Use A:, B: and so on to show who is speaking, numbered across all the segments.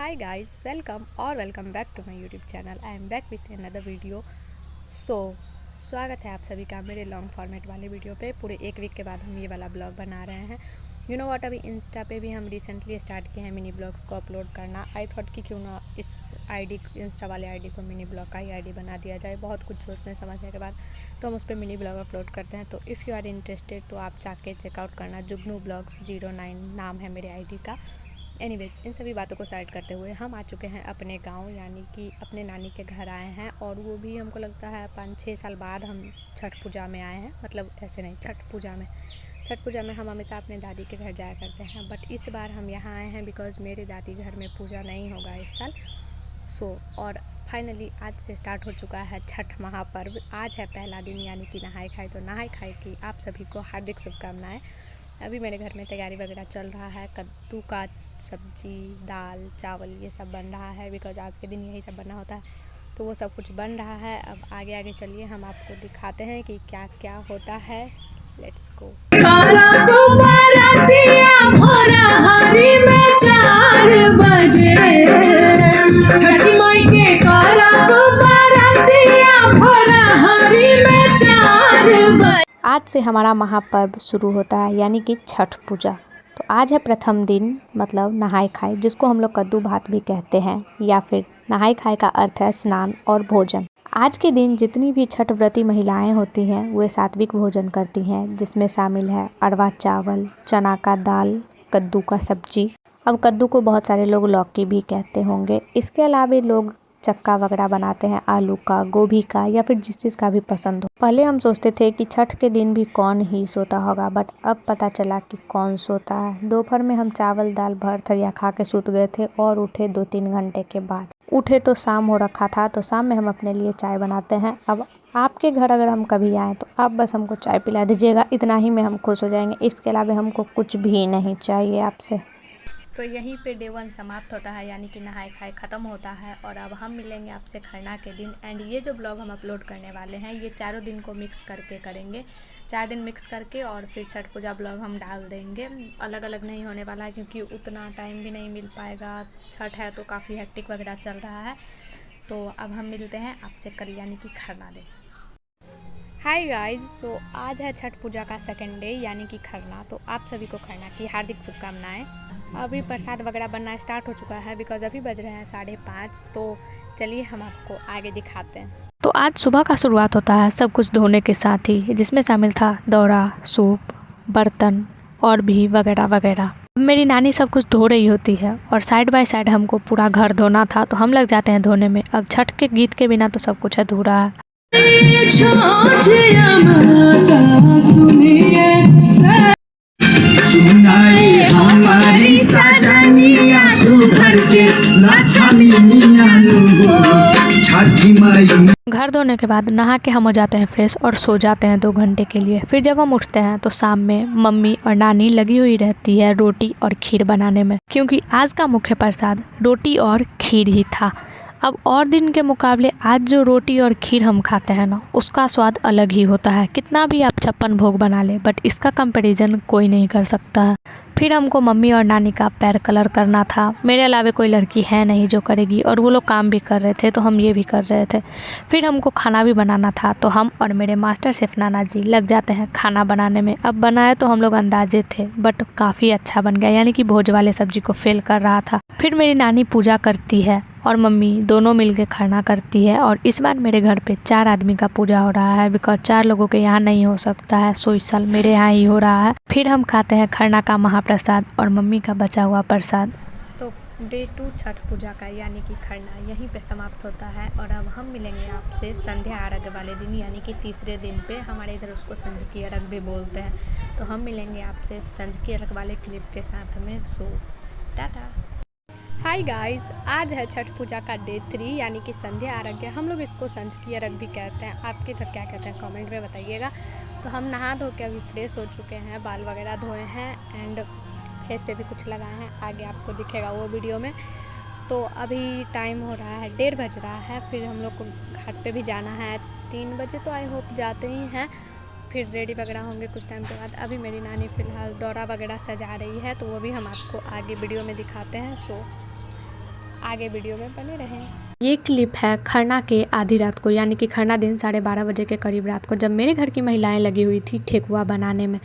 A: Hi guys, welcome back to my YouTube channel. I am back with another video. स्वागत है आप सभी का मेरे लॉन्ग फॉर्मेट वाले वीडियो पे। पूरे एक वीक के बाद हम ये वाला ब्लॉग बना रहे हैं। यू नो व्हाट, अभी इंस्टा पे भी हम रिसेंटली स्टार्ट किए हैं मिनी ब्लॉग्स को अपलोड करना। आई थॉट कि क्यों ना इस इंस्टा वाले आईडी को मिनी ब्लॉग का ही आईडी बना दिया जाए। बहुत कुछ सोचने समझने के बाद तो हम उस पर मिनी ब्लॉग अपलोड करते हैं। तो इफ़ यू आर इंटरेस्टेड तो आप जाके चेकआउट करना। जुगनू ब्लॉग्स 09 नाम है मेरे आईडी का। एनीवेज, इन सभी बातों को साइड करते हुए हम आ चुके हैं अपने गांव, यानी कि अपने नानी के घर आए हैं। और वो भी हमको लगता है 5-6 साल बाद हम छठ पूजा में आए हैं। मतलब ऐसे नहीं, छठ पूजा में हम हमेशा अपने दादी के घर जाया करते हैं। बट इस बार हम यहाँ आए हैं बिकॉज़ मेरे दादी घर में पूजा नहीं होगा इस साल। और फाइनली आज से स्टार्ट हो चुका है छठ महापर्व। आज है पहला दिन, यानी कि नहाए खाए। तो नहाए खाए की आप सभी को हार्दिक शुभकामनाएं। अभी मेरे घर में तैयारी वगैरह चल रहा है। कद्दू का सब्जी, दाल, चावल ये सब बन रहा है बिकॉज आज के दिन यही सब बनना होता है। तो वो सब कुछ बन रहा है। अब आगे आगे चलिए हम आपको दिखाते हैं कि क्या क्या होता है। Let's go. आज से हमारा महापर्व शुरू होता है, यानी कि छठ पूजा। तो आज है प्रथम दिन, मतलब नहाए खाए, जिसको हम लोग कद्दू भात भी कहते हैं, या फिर नहाए खाए का अर्थ है स्नान और भोजन। आज के दिन जितनी भी छठ व्रती महिलाएं होती हैं वे सात्विक भोजन करती हैं, जिसमें शामिल है अरवा चावल, चना का दाल, कद्दू का सब्जी। अब कद्दू को बहुत सारे लोग लौकी भी कहते होंगे। इसके अलावा लोग चक्का वगैरह बनाते हैं, आलू का, गोभी का, या फिर जिस चीज़ का भी पसंद हो। पहले हम सोचते थे कि छठ के दिन भी कौन ही सोता होगा, बट अब पता चला कि कौन सोता है। दोपहर में हम चावल दाल भर थरिया खा के सूत गए थे और उठे 2-3 घंटे के बाद। उठे तो शाम हो रखा था, तो शाम में हम अपने लिए चाय बनाते हैं। अब आपके घर अगर हम कभी आएँ तो आप बस हमको चाय पिला दीजिएगा, इतना ही में हम खुश हो जाएंगे। इसके अलावा हमको कुछ भी नहीं चाहिए आपसे। तो यहीं पे डे 1 समाप्त होता है, यानी कि नहाए खाए ख़त्म होता है। और अब हम मिलेंगे आपसे खरना के दिन। एंड ये जो ब्लॉग हम अपलोड करने वाले हैं ये चारों दिन को मिक्स करके करेंगे। 4 दिन मिक्स करके और फिर छठ पूजा ब्लॉग हम डाल देंगे। अलग अलग नहीं होने वाला है क्योंकि उतना टाइम भी नहीं मिल पाएगा। छठ है तो काफ़ी हेक्टिक वगैरह चल रहा है। तो अब हम मिलते हैं आपसे कल, यानी कि खरना दिन। हाय गाइस, आज है छठ पूजा का सेकंड डे, यानी कि खरना। तो आप सभी को खरना की हार्दिक शुभकामनाएं। अभी प्रसाद वगैरह बनना स्टार्ट हो चुका है बिकॉज अभी बज रहे हैं 5:30। तो चलिए हम आपको आगे दिखाते हैं। तो आज सुबह का शुरुआत होता है सब कुछ धोने के साथ ही, जिसमें शामिल था दौरा, सूप, बर्तन और भी वगैरह वगैरह। मेरी नानी सब कुछ धो रही होती है और साइड बाय साइड हमको पूरा घर धोना था, तो हम लग जाते हैं धोने में। अब छठ के गीत के बिना तो सब कुछ अधूरा है। घर धोने के बाद नहा के हम हो जाते हैं फ्रेश और सो जाते हैं 2 घंटे के लिए। फिर जब हम उठते हैं तो शाम में मम्मी और नानी लगी हुई रहती है रोटी और खीर बनाने में, क्योंकि आज का मुख्य प्रसाद रोटी और खीर ही था। अब और दिन के मुकाबले आज जो रोटी और खीर हम खाते हैं ना, उसका स्वाद अलग ही होता है। कितना भी आप 56 भोग बना ले, बट इसका कंपैरिजन कोई नहीं कर सकता है। फिर हमको मम्मी और नानी का पैर कलर करना था। मेरे अलावा कोई लड़की है नहीं जो करेगी, और वो लोग काम भी कर रहे थे तो हम ये भी कर रहे थे। फिर हमको खाना भी बनाना था, तो हम और मेरे मास्टर शेफ नाना जी लग जाते हैं खाना बनाने में। अब बनाए तो हम लोग अंदाजे थे, बट काफ़ी अच्छा बन गया, यानी कि भोज वाले सब्जी को फेल कर रहा था। फिर मेरी नानी पूजा करती है और मम्मी दोनों मिलके खरना करती है। और इस बार मेरे घर पे 4 आदमी का पूजा हो रहा है बिकॉज 4 लोगों के यहाँ नहीं हो सकता है, सो इस साल मेरे यहाँ ही हो रहा है। फिर हम खाते हैं खरना का महाप्रसाद और मम्मी का बचा हुआ प्रसाद। तो डे 2 छठ पूजा का, यानी कि खरना, यहीं पे समाप्त होता है। और अब हम मिलेंगे आपसे संध्या अर्घ्य वाले दिन, यानी कि तीसरे दिन पे। हमारे इधर उसको संझकी अर्घ्य भी बोलते हैं। तो हम मिलेंगे आपसे संझकी अर्घ्य वाले क्लिप के साथ में। सो टाटा। हाय गाइस, आज है छठ पूजा का डे 3, यानी कि संध्या अर्घ्य। हम लोग इसको संझकी अर्घ्य भी कहते हैं। आपके इधर क्या कहते हैं कमेंट में बताइएगा। तो हम नहा धो के अभी फ्रेश हो चुके हैं, बाल वगैरह धोए हैं एंड फेस पे भी कुछ लगाए हैं, आगे आपको दिखेगा वो वीडियो में। तो अभी टाइम हो रहा है 1:30 बज रहा है। फिर हम लोग को घाट पे भी जाना है 3 बजे, तो आई होप जाते ही हैं। फिर रेडी वगैरह होंगे कुछ टाइम के बाद। अभी मेरी नानी फ़िलहाल दौरा वगैरह सजा रही है, तो वो भी हम आपको आगे वीडियो में दिखाते हैं। सो आगे वीडियो में बने रहें। ये क्लिप है खरना के आधी रात को, यानी कि खरना दिन 12:30 बजे के करीब रात को, जब मेरे घर की महिलाएं लगी हुई थी ठेकुआ बनाने में।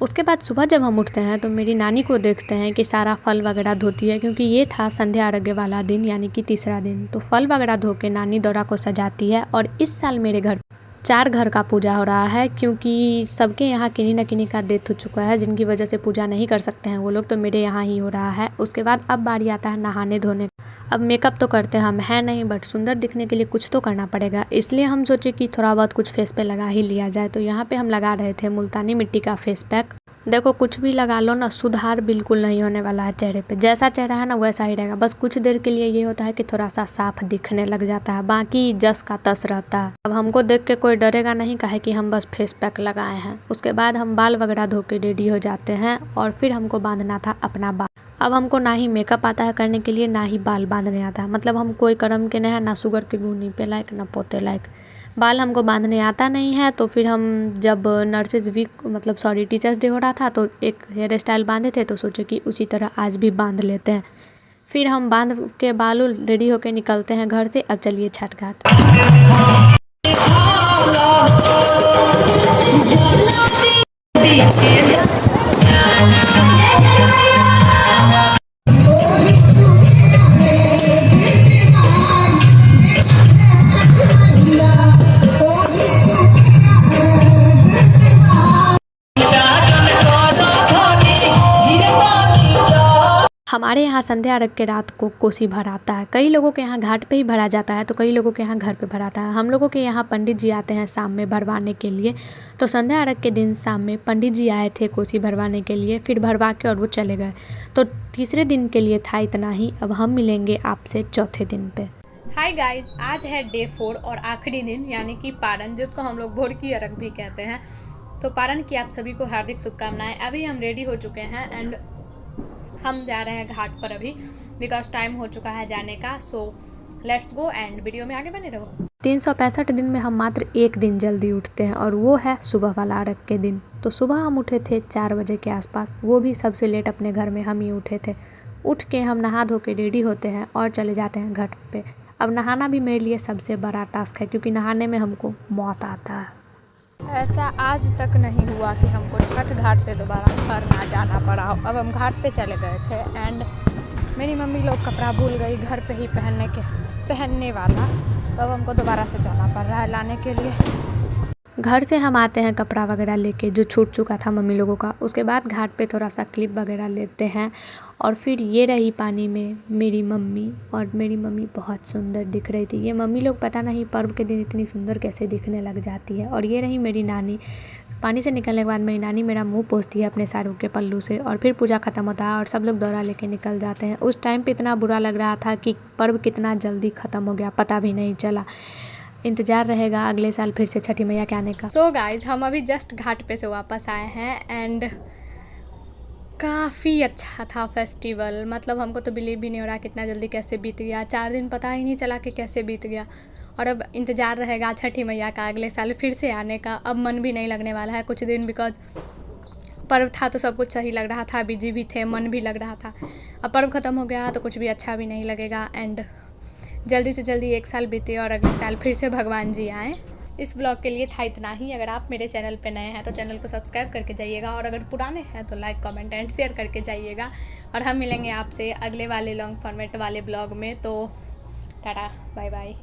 A: उसके बाद सुबह जब हम उठते हैं तो मेरी नानी को देखते हैं कि सारा फल वगैरह धोती है, क्योंकि ये था संध्या अर्घ्य वाला दिन यानी कि तीसरा दिन। तो फल वगैरह धो के नानी दौरा को सजाती है। और इस साल मेरे घर 4 घर का पूजा हो रहा है, क्योंकि सबके यहाँ किन्हीं न किन्हीं का डेथ हो चुका है, जिनकी वजह से पूजा नहीं कर सकते हैं वो लोग, तो मेरे यहाँ ही हो रहा है। उसके बाद अब बारी आता है नहाने धोने। अब मेकअप तो करते हम हैं नहीं, बट सुंदर दिखने के लिए कुछ तो करना पड़ेगा, इसलिए हम सोचे कि थोड़ा बहुत कुछ फेस पे लगा ही लिया जाए। तो यहाँ पे हम लगा रहे थे मुल्तानी मिट्टी का फेस पैक। देखो कुछ भी लगा लो ना, सुधार बिल्कुल नहीं होने वाला है चेहरे पे। जैसा चेहरा है ना वैसा ही रहेगा, बस कुछ देर के लिए ये होता है कि थोड़ा सा साफ दिखने लग जाता है, बाकी जस का तस रहता है। अब हमको देख के कोई डरेगा नहीं, काहे कि हम बस फेस पैक लगाए हैं। उसके बाद हम बाल वगैरह धो के रेडी हो जाते हैं और फिर हमको बांधना था अपना बाल। अब हमको ना ही मेकअप आता है करने के लिए, ना ही बाल बांधने आता है। मतलब हम कोई कर्म के नहीं है, ना शुगर के गुनी पे लायक, ना पोते लायक। बाल हमको बांधने आता नहीं है। तो फिर हम जब नर्सेज वीक मतलब सॉरी टीचर्स डे हो रहा था तो एक हेयर स्टाइल बांधे थे, तो सोचे कि उसी तरह आज भी बांध लेते हैं। फिर हम बांध के बाल रेडी होके निकलते हैं घर से। अब चलिए छठ घाट। हमारे यहाँ संध्या अर्घ के रात को कोसी भराता है। कई लोगों के यहाँ घाट पे ही भरा जाता है, तो कई लोगों के यहाँ घर पे भराता है। हम लोगों के यहाँ पंडित जी आते हैं शाम में भरवाने के लिए। तो संध्या अर्घ के दिन शाम में पंडित जी आए थे कोसी भरवाने के लिए, फिर भरवा के और वो चले गए। तो तीसरे दिन के लिए था इतना ही। अब हम मिलेंगे आपसे चौथे दिन पे। हाय गाइज, आज है डे 4 और आखिरी दिन, यानी कि पारण, जिसको हम लोग भोर की अर्घ भी कहते हैं। तो पारण की आप सभी को हार्दिक शुभकामनाएं। अभी हम रेडी हो चुके हैं एंड हम जा रहे हैं घाट पर अभी, बिकॉज टाइम हो चुका है जाने का। So let's go and video में आगे बने रहो। 365 दिन में हम मात्र एक दिन जल्दी उठते हैं, और वो है सुबह वाला अर्घ के दिन। तो सुबह हम उठे थे 4 बजे के आसपास, वो भी सबसे लेट अपने घर में हम ही उठे थे। उठ के हम नहा धो के रेडी होते हैं और चले जाते हैं घाट पे। अब नहाना भी मेरे लिए सबसे बड़ा टास्क है, क्योंकि नहाने में हमको मौत आता है। ऐसा आज तक नहीं हुआ कि हमको छठ घाट से दोबारा घर ना जाना पड़ा हो। अब हम घाट पे चले गए थे एंड मेरी मम्मी लोग कपड़ा भूल गई घर पे ही पहनने वाला, तो अब हमको दोबारा से जाना पड़ रहा है लाने के लिए। घर से हम आते हैं कपड़ा वगैरह लेके जो छूट चुका था मम्मी लोगों का। उसके बाद घाट पे थोड़ा सा क्लिप वगैरह लेते हैं और फिर ये रही पानी में मेरी मम्मी, और मेरी मम्मी बहुत सुंदर दिख रही थी। ये मम्मी लोग पता नहीं पर्व के दिन इतनी सुंदर कैसे दिखने लग जाती है। और ये रही मेरी नानी। पानी से निकलने के बाद मेरी नानी मेरा मुंह पोंछती है अपने साड़ू के पल्लू से, और फिर पूजा ख़त्म होता है और सब लोग दौरा लेके निकल जाते हैं। उस टाइम पे इतना बुरा लग रहा था कि पर्व कितना जल्दी ख़त्म हो गया, पता भी नहीं चला। इंतज़ार रहेगा अगले साल फिर से छठी मैया के आने का। सो गाइज, हम अभी जस्ट घाट पे से वापस आए हैं एंड काफ़ी अच्छा था फेस्टिवल। मतलब हमको तो बिलीव भी नहीं हो रहा कितना जल्दी कैसे बीत गया। 4 दिन पता ही नहीं चला कि कैसे बीत गया। और अब इंतज़ार रहेगा छठी मैया का अगले साल फिर से आने का। अब मन भी नहीं लगने वाला है कुछ दिन, बिकॉज पर्व था तो सब कुछ सही लग रहा था, बिजी भी थे, मन भी लग रहा था। अब पर्व ख़त्म हो गया तो कुछ भी अच्छा भी नहीं लगेगा एंड जल्दी से जल्दी 1 साल बीते और अगले साल फिर से भगवान जी आएँ। इस ब्लॉग के लिए था इतना ही। अगर आप मेरे चैनल पे नए हैं तो चैनल को सब्सक्राइब करके जाइएगा, और अगर पुराने हैं तो लाइक कमेंट एंड शेयर करके जाइएगा। और हम मिलेंगे आपसे अगले वाले लॉन्ग फॉर्मेट वाले ब्लॉग में। तो टाटा बाय बाय।